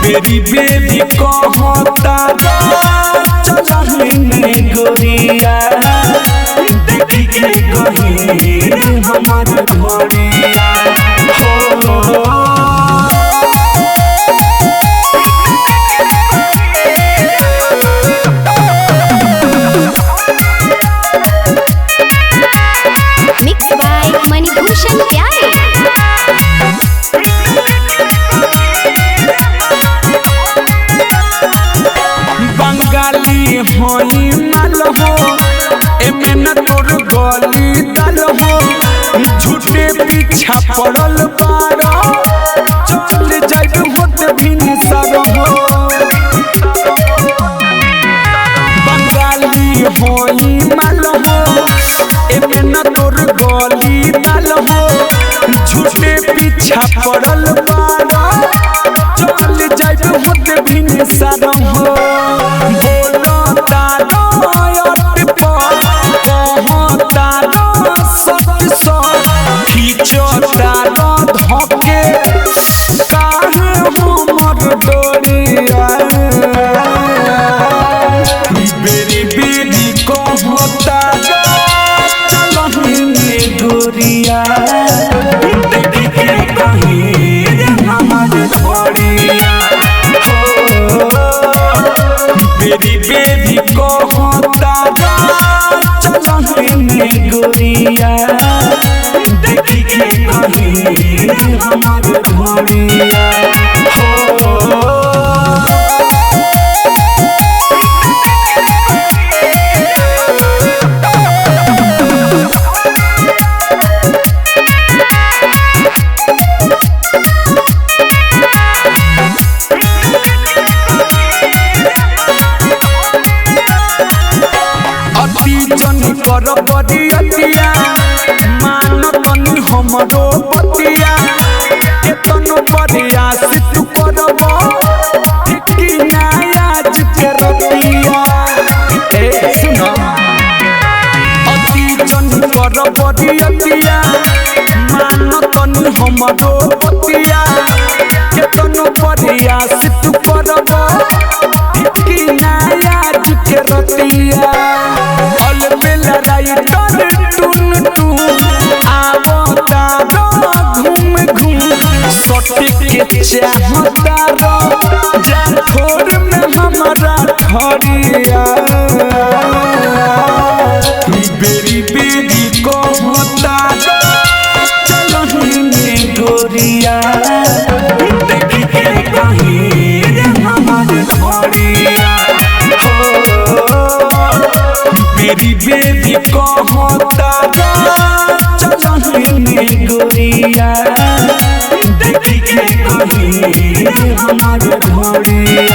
बेरी बेरी कहता चलहिने गोरिया देखी के गहीर हमार घोड़िया हो मिक्स बाय मणिभूषण प्यारे। बंगाली होई माल हो एमे न तोर गली दल हो झूठे पीछा पड़ल बारो चल जाइब होत भिन सर हो बंगाली होई माल हो एमे न तोर गली दल हो झूठे पीछा पड़ल बारो चल जाइब होत भिन सर हो बेरी बेरी कहता चलहिने गोरिया देखी के गहीर हमार घोड़िया हो बेरी बेरी कहता चलहिने गोरिया देखी के गहीर हमार घोड़िया हो जन कर बदिया मान तनी हमरो बतिया केतन बदिया से तू करब ठीक ना आज के रतिया ए सुनो अति जन कर बदिया मान तनी हमरो बतिया केतन बदिया से तू करब ठीक ना आज के रतिया चाहता जाखोर में हमारा खड़िया बेरी बेरी कहता चलहिने गोरिया देखी के गहीर हमार घोड़िया हो बेरी बेरी कहता चलहिने गोरिया देखी के गहीर हमार घोड़िया।